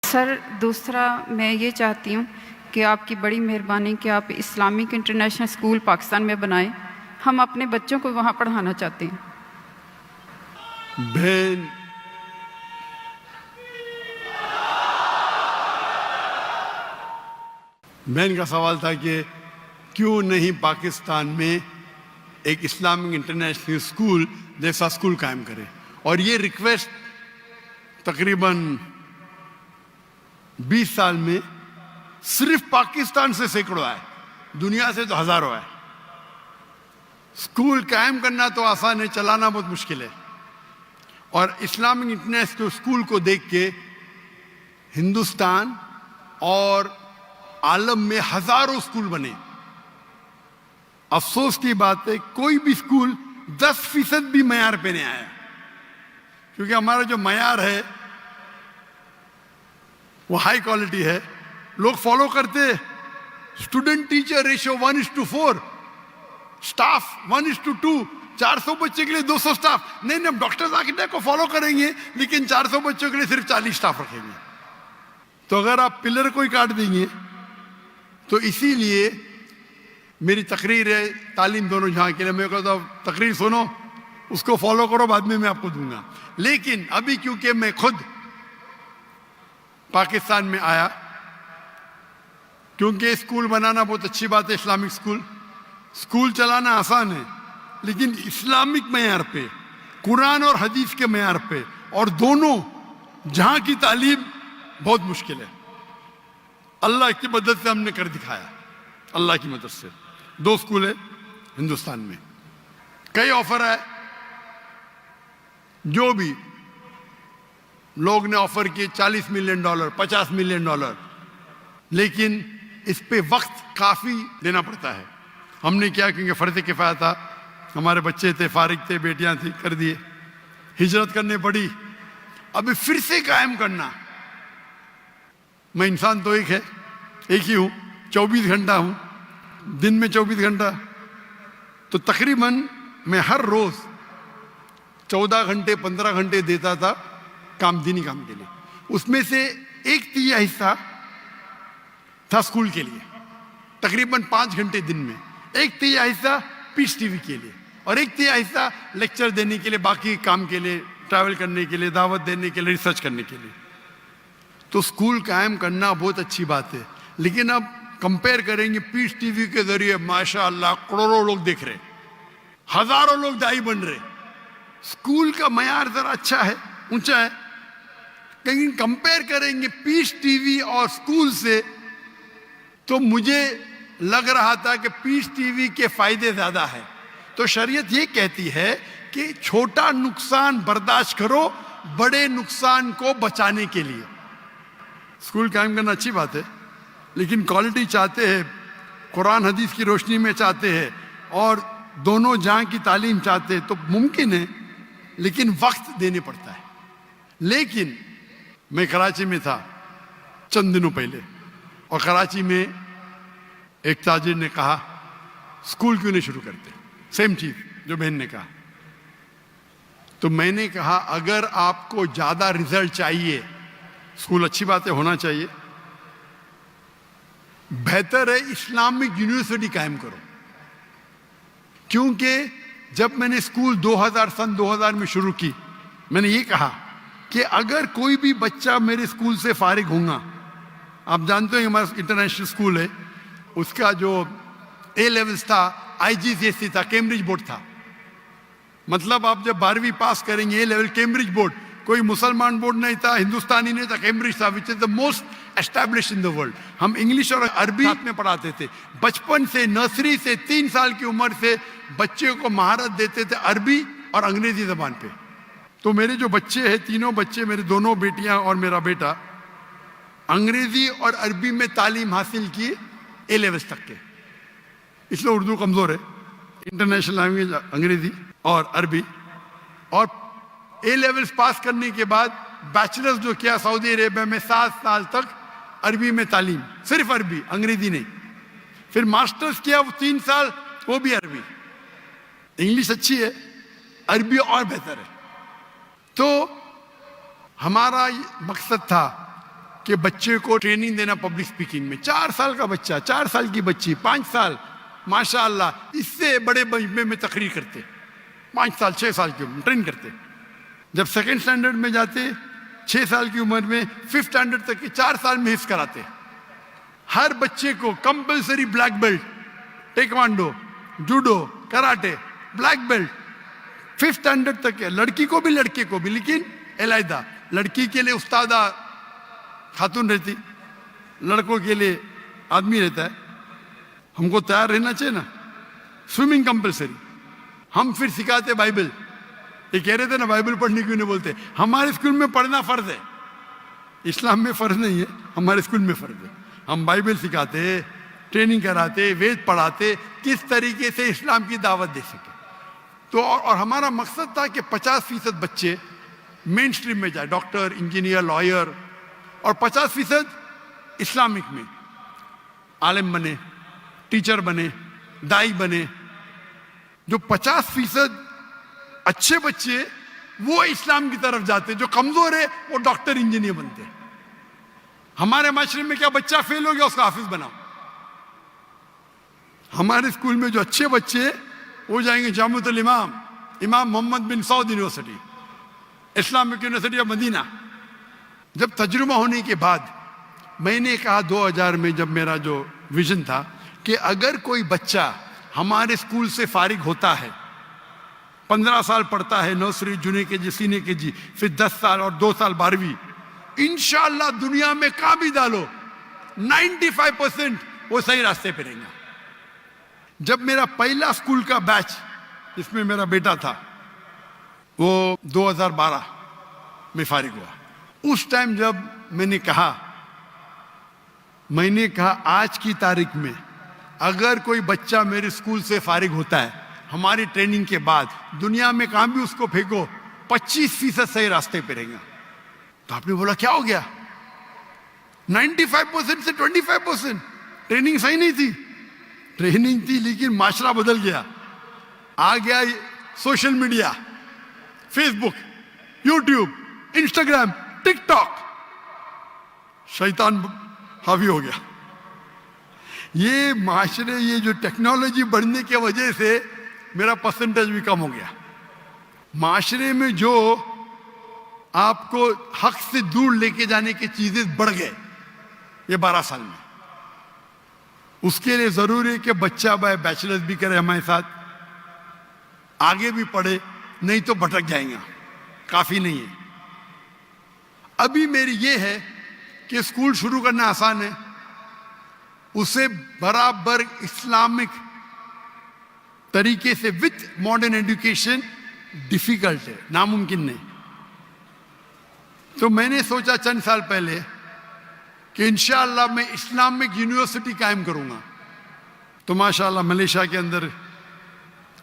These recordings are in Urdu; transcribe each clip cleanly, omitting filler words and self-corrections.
سر دوسرا میں یہ چاہتی ہوں کہ آپ کی بڑی مہربانی کہ آپ اسلامک انٹرنیشنل اسکول پاکستان میں بنائیں. ہم اپنے بچوں کو وہاں پڑھانا چاہتے ہیں. بہن کا سوال تھا کہ کیوں نہیں پاکستان میں ایک اسلامک انٹرنیشنل اسکول جیسا اسکول قائم کرے. اور یہ ریکویسٹ تقریباً 20 سال میں صرف پاکستان سے سینکڑوں آئے, دنیا سے تو ہزاروں آئے. اسکول قائم کرنا تو آسان ہے, چلانا بہت مشکل ہے. اور اسلامک انٹرنیشنل اسکول کو دیکھ کے ہندوستان اور عالم میں ہزاروں اسکول بنے. افسوس کی بات ہے کوئی بھی اسکول 10% بھی معیار پہ نہیں آیا, کیونکہ ہمارا جو معیار ہے وہ ہائی کوالٹی ہے. لوگ فالو کرتے اسٹوڈنٹ ٹیچر ریشو 1:4, اسٹاف 1:2, 400 بچے کے لیے 200 اسٹاف. نہیں ہم ڈاکٹرز آرکیٹیکٹ کو فالو کریں گے لیکن 400 بچوں کے لیے صرف 40 اسٹاف رکھیں گے. تو اگر آپ پلر کو ہی کاٹ دیں گے تو اسی لیے میری تقریر ہے تعلیم دونوں جہاں کے لیے. میں کہتا ہوں تقریر سنو, اس کو فالو کرو, بعد میں آپ کو دوں گا. لیکن ابھی کیونکہ میں خود پاکستان میں آیا, کیونکہ اسکول بنانا بہت اچھی بات ہے, اسلامک اسکول چلانا آسان ہے, لیکن اسلامک معیار پہ, قرآن اور حدیث کے معیار پہ, اور دونوں جہاں کی تعلیم بہت مشکل ہے. اللہ کی مدد سے ہم نے کر دکھایا, اللہ کی مدد سے. 2 اسکول ہے ہندوستان میں. کئی آفر ہے, جو بھی لوگ نے آفر کیے $40 ملین, $50 ملین, لیکن اس پہ وقت کافی دینا پڑتا ہے. ہم نے کیا کیونکہ فرض کفایہ تھا, ہمارے بچے تھے, فارغ تھے, بیٹیاں تھیں, کر دیے. ہجرت کرنے پڑی, ابھی پھر سے قائم کرنا. میں انسان تو ایک ہی ہوں, 24 گھنٹہ ہوں, دن میں 24 گھنٹہ, تو تقریباً میں ہر روز 14 گھنٹے 15 گھنٹے دیتا تھا دینی کام کے لیے. اس میں سے 1/3 حصہ تھا اسکول کے لیے, تقریباً 5 گھنٹے دن میں. 1/3 حصہ پیس ٹی وی کے لیے, اور 1/3 حصہ لیکچر دینے کے لیے, باقی کام کے لیے, ٹریول کرنے کے لیے, دعوت دینے کے لیے, ریسرچ کرنے کے لیے. تو اسکول قائم کرنا بہت اچھی بات ہے, لیکن اب کمپیئر کریں گے پیس ٹی وی کے ذریعے ماشاء اللہ کروڑوں لوگ دیکھ رہے, ہزاروں لوگ دائی بن رہے. اسکول کا معیار ذرا اچھا ہے, اونچا ہے, لیکن کمپیئر کریں گے پیس ٹی وی اور اسکول سے تو مجھے لگ رہا تھا کہ پیس ٹی وی کے فائدے زیادہ ہیں. تو شریعت یہ کہتی ہے کہ چھوٹا نقصان برداشت کرو بڑے نقصان کو بچانے کے لیے. اسکول قائم کرنا اچھی بات ہے, لیکن کوالٹی چاہتے ہیں, قرآن حدیث کی روشنی میں چاہتے ہیں, اور دونوں جہاں کی تعلیم چاہتے ہیں, تو ممکن ہے, لیکن وقت دینے پڑتا ہے. لیکن میں کراچی میں تھا چند دنوں پہلے, اور کراچی میں ایک تاجر نے کہا اسکول کیوں نہیں شروع کرتے, سیم چیز جو بہن نے کہا. تو میں نے کہا اگر آپ کو زیادہ رزلٹ چاہیے, اسکول اچھی بات ہے, ہونا چاہیے, بہتر ہے اسلامک یونیورسٹی قائم کرو. کیونکہ جب میں نے اسکول سن 2000 میں شروع کی, میں نے یہ کہا کہ اگر کوئی بھی بچہ میرے اسکول سے فارغ ہوگا, آپ جانتے ہیں ہمارا انٹرنیشنل اسکول ہے, اس کا جو اے لیولز تھا IGCSE تھا, کیمبرج بورڈ تھا. مطلب آپ جب 12ویں پاس کریں گے اے لیول کیمبرج بورڈ, کوئی مسلمان بورڈ نہیں تھا, ہندوستانی نہیں تھا, کیمبرج تھا, which is the most established in the world. ہم انگلش اور عربی میں پڑھاتے تھے. بچپن سے, نرسری سے, 3 سال کی عمر سے بچے کو مہارت دیتے تھے عربی اور انگریزی زبان پہ. تو میرے جو بچے ہیں, تینوں بچے, میرے دونوں بیٹیاں اور میرا بیٹا, انگریزی اور عربی میں تعلیم حاصل کی اے لیولز تک کے. اس لیے اردو کمزور ہے, انٹرنیشنل لینگویج انگریزی اور عربی. اور اے لیولز پاس کرنے کے بعد بیچلرز جو کیا سعودی عربیہ میں 7 سال تک عربی میں تعلیم, صرف عربی, انگریزی نہیں. پھر ماسٹرز کیا وہ 3 سال, وہ بھی عربی. انگلش اچھی ہے, عربی اور بہتر ہے. تو ہمارا مقصد تھا کہ بچے کو ٹریننگ دینا پبلک سپیکنگ میں. 4 سال کا بچہ, 4 سال کی بچی, 5 سال, ماشاء اللہ اس سے بڑے مجمع میں تقریر کرتے, 5 سال 6 سال کی عمر ٹرین کرتے. جب سیکنڈ اسٹینڈرڈ میں جاتے 6 سال کی عمر میں 5th اسٹینڈرڈ تک کے 4 سال میں حفظ کراتے. ہر بچے کو compulsory black belt, taekwondo, judo, karate, black belt 5th standard تک ہے. لڑکی کو بھی لڑکے کو بھی, لیکن علیحدہ. لڑکی کے لیے استادہ خاتون رہتی, لڑکوں کے لیے آدمی رہتا ہے. ہم کو تیار رہنا چاہیے نا. Swimming compulsory. ہم پھر سکھاتے بائبل. یہ کہہ رہے تھے نا بائبل پڑھنے کیوں نہیں بولتے. ہمارے اسکول میں پڑھنا فرض ہے, اسلام میں فرض نہیں ہے, ہمارے اسکول میں فرض ہے. ہم بائبل سکھاتے, ٹریننگ کراتے, وید پڑھاتے, کس طریقے سے اسلام کی دعوت دے سکے. تو اور ہمارا مقصد تھا کہ 50% بچے مین اسٹریم میں جائے, ڈاکٹر, انجینئر, لائر, اور 50% اسلامک میں عالم بنے, ٹیچر بنے, دائی بنے. جو 50% اچھے بچے وہ اسلام کی طرف جاتے, جو کمزور ہے وہ ڈاکٹر, انجینئر بنتے. ہمارے معاشرے میں کیا بچہ فیل ہو گیا اس کا حافظ بناؤ. ہمارے اسکول میں جو اچھے بچے وہ جائیں گے جامعۃ الامام, امام محمد بن سعود یونیورسٹی, اسلامک یونیورسٹی آف مدینہ. جب تجربہ ہونے کے بعد میں نے کہا 2000 میں, جب میرا جو ویژن تھا کہ اگر کوئی بچہ ہمارے اسکول سے فارغ ہوتا ہے, 15 سال پڑھتا ہے, نرسری, جونیئر کے جی, سینئر کے جی, پھر 10 سال اور 2 سال 12ویں, انشاءاللہ دنیا میں کہاں بھی ڈالو 95% وہ صحیح راستے پہ رہیں گا. جب میرا پہلا اسکول کا بیچ جس میں میرا بیٹا تھا وہ 2012 میں فارغ ہوا, اس ٹائم جب میں نے کہا آج کی تاریخ میں اگر کوئی بچہ میرے اسکول سے فارغ ہوتا ہے ہماری ٹریننگ کے بعد, دنیا میں کہاں بھی اس کو پھینکو 25% صحیح راستے پہ رہیں گا. تو آپ نے بولا کیا ہو گیا؟ 95% سے 25%. ٹریننگ صحیح نہیں تھی, ٹریننگ تھی لیکن معاشرہ بدل گیا. آ گیا سوشل میڈیا, فیس بک, یوٹیوب, انسٹاگرام, ٹک ٹاک, شیطان حاوی ہو گیا. یہ معاشرے, یہ جو ٹیکنالوجی بڑھنے کی وجہ سے میرا پرسنٹیج بھی کم ہو گیا. معاشرے میں جو آپ کو حق سے دور لے کے جانے کی چیزیں بڑھ گئے یہ 12 سال میں. اس کے لیے ضروری ہے کہ بچہ بیچلرز بھی کرے ہمارے ساتھ, آگے بھی پڑھے, نہیں تو بھٹک جائیں گا, کافی نہیں ہے. ابھی میری یہ ہے کہ اسکول شروع کرنا آسان ہے, اسے برابر اسلامک طریقے سے وتھ ماڈرن ایڈوکیشن ڈیفیکلٹ ہے, ناممکن نہیں. تو میں نے سوچا چند سال پہلے کہ انشاءاللہ میں اسلامک یونیورسٹی قائم کروں گا. تو ماشاءاللہ ملیشیا کے اندر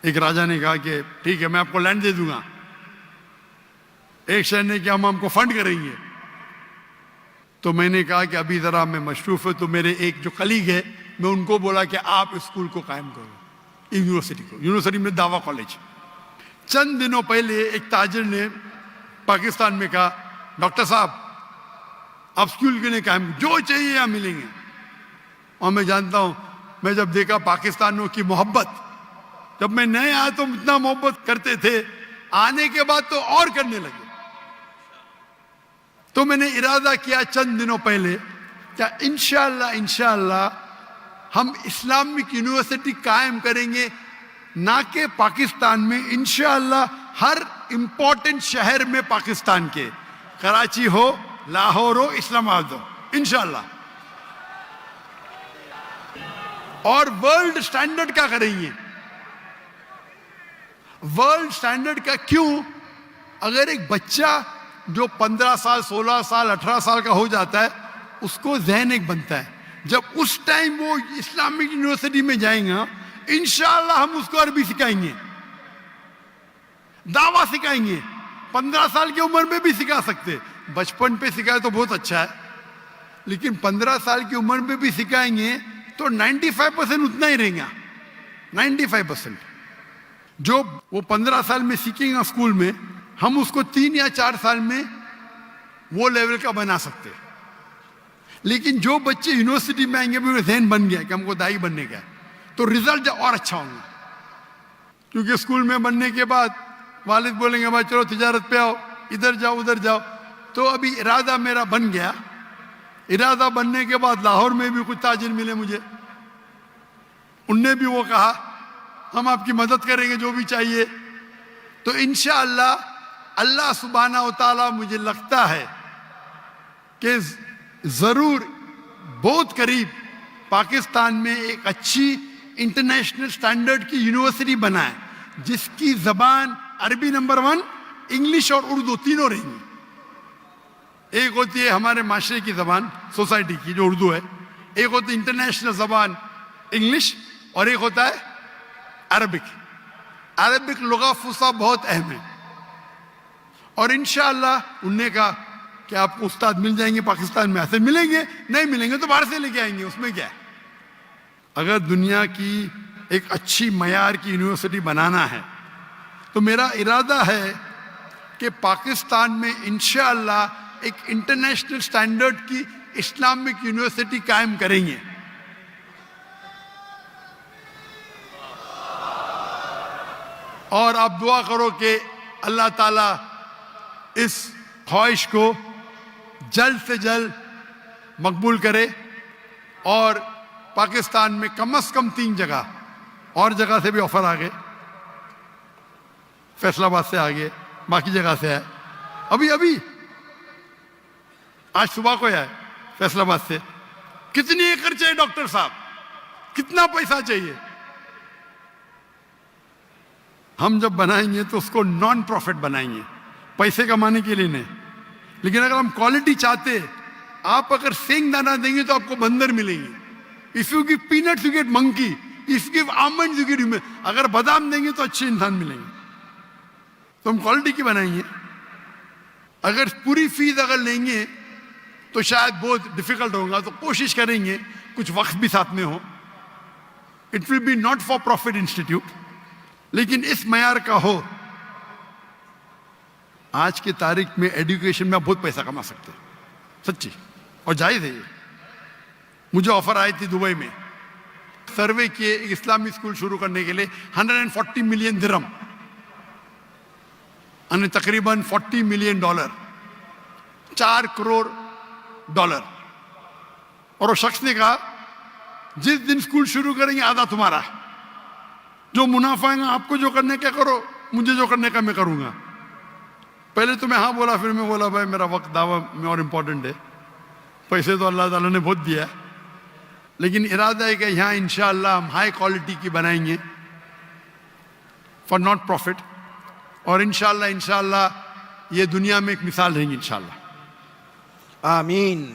ایک راجہ نے کہا کہ ٹھیک ہے میں آپ کو لینڈ دے دوں گا. ایک شہر نے کہ ہم کو فنڈ کریں گے. تو میں نے کہا کہ ابھی ذرا میں مصروف ہوں. تو میرے ایک جو کلیگ ہے میں ان کو بولا کہ آپ اسکول کو قائم کرو, یونیورسٹی کو. یونیورسٹی میں دعویٰ کالج. چند دنوں پہلے ایک تاجر نے پاکستان میں کہا ڈاکٹر صاحب آپ اسکول کے لیے قائم, جو چاہیے یہاں ملیں گے. اور میں جانتا ہوں, میں جب دیکھا پاکستانیوں کی محبت, جب میں نئے آیا تو اتنا محبت کرتے تھے, آنے کے بعد تو اور کرنے لگے. تو میں نے ارادہ کیا چند دنوں پہلے کہ انشاءاللہ ہم اسلامک یونیورسٹی قائم کریں گے, نہ کہ پاکستان میں, انشاءاللہ ہر امپورٹنٹ شہر میں پاکستان کے, کراچی ہو, لاہور ہو, اسلام آباد ہو, انشاءاللہ. اور ورلڈ سٹینڈرڈ کا کریں گے. ورلڈ سٹینڈرڈ کا کیوں؟ اگر ایک بچہ جو 15 سال 16 سال 18 سال کا ہو جاتا ہے اس کو ذہن ایک بنتا ہے, جب اس ٹائم وہ اسلامک یونیورسٹی میں جائیں گا انشاءاللہ ہم اس کو عربی سکھائیں گے, دعویٰ سکھائیں گے. 15 سال کی عمر میں بھی سکھا سکتے, بچپن پہ سکھائے تو بہت اچھا ہے, لیکن 15 سال کی عمر میں بھی سکھائیں گے تو 95% اتنا ہی رہیں گا. 95% جو وہ 15 سال میں سیکھیں گا اسکول میں, ہم اس کو 3 یا 4 سال میں وہ لیول کا بنا سکتے. لیکن جو بچے یونیورسٹی میں آئیں گے بھی ذہن بن گیا کہ ہم کو دائی بننے کا ہے تو رزلٹ اور اچھا ہوں گا. کیونکہ اسکول میں بننے کے بعد والد بولیں گے بھائی چلو تجارت پہ آؤ, ادھر جاؤ ادھر جاؤ. تو ابھی ارادہ میرا بن گیا. ارادہ بننے کے بعد لاہور میں بھی کچھ تاجر ملے مجھے, ان نے بھی وہ کہا ہم آپ کی مدد کریں گے جو بھی چاہیے. تو انشاءاللہ اللہ سبحانہ و تعالیٰ مجھے لگتا ہے کہ ضرور بہت قریب پاکستان میں ایک اچھی انٹرنیشنل سٹینڈرڈ کی یونیورسٹی بنائے جس کی زبان عربی نمبر 1, انگلش اور اردو تینوں رہیں گی. ایک ہوتی ہے ہمارے معاشرے کی زبان سوسائٹی کی جو اردو ہے, ایک ہوتی ہے انٹرنیشنل زبان انگلش, اور ایک ہوتا ہے عربک. عربک لغہ فصیح بہت اہم ہے. اور انشاءاللہ انہوں نے کہا کہ آپ کو استاد مل جائیں گے پاکستان میں, ایسے ملیں گے, نہیں ملیں گے تو باہر سے لے کے آئیں گے, اس میں کیا ہے. اگر دنیا کی ایک اچھی معیار کی یونیورسٹی بنانا ہے تو میرا ارادہ ہے کہ پاکستان میں انشاءاللہ ایک انٹرنیشنل سٹینڈرڈ کی اسلامک یونیورسٹی قائم کریں گے. اور آپ دعا کرو کہ اللہ تعالیٰ اس خواہش کو جلد سے جلد مقبول کرے اور پاکستان میں کم از کم 3 جگہ, اور جگہ سے بھی آفر آ گئے, فیصل آباد سے آگے, باقی جگہ سے ہے. ابھی آج صبح کو ہے فیصل آباد سے. کتنی ایکڑ چاہیے ڈاکٹر صاحب, کتنا پیسہ چاہیے؟ ہم جب بنائیں گے تو اس کو نان پروفٹ بنائیں گے, پیسے کمانے کے لیے نہیں. لیکن اگر ہم کوالٹی چاہتے, آپ اگر سینگ دانا دیں گے تو آپ کو بندر ملیں گے. If you give peanuts, you get monkey. If you give almonds, you get human. اگر بادام دیں گے تو اچھے انسان ملیں گے. تو ہم کوالٹی کی بنائیں گے. اگر پوری فیس اگر لیں گے تو شاید بہت ڈیفیکلٹ ہوگا, تو کوشش کریں گے کچھ وقت بھی ساتھ میں ہو. It will be not for profit institute, لیکن اس معیار کا ہو. آج کی تاریخ میں ایڈوکیشن میں آپ بہت پیسہ کما سکتے ہیں, سچی, اور جائز ہے یہ. مجھے آفر آئی تھی دبئی میں, سروے کیے ایک اسلامی اسکول شروع کرنے کے لیے 140 ملین درہم, یعنی تقریباً $40 ملین, 4 کروڑ ڈالر. اور وہ شخص نے کہا جس دن اسکول شروع کریں گے آدھا تمہارا, جو منافع ہے آپ کو جو کرنے کا کرو, مجھے جو کرنے کا میں کروں گا. پہلے تو میں ہاں بولا, پھر میں بولا بھائی میرا وقت دعویٰ میں اور امپورٹنٹ ہے, پیسے تو اللہ تعالیٰ نے بہت دیا ہے, لیکن ارادہ ہے کہ یہاں انشاءاللہ ہم ہائی کوالٹی کی بنائیں گے فار ناٹ پروفٹ. اور انشاءاللہ یہ دنیا میں ایک مثال رہیں گی انشاءاللہ. آمین.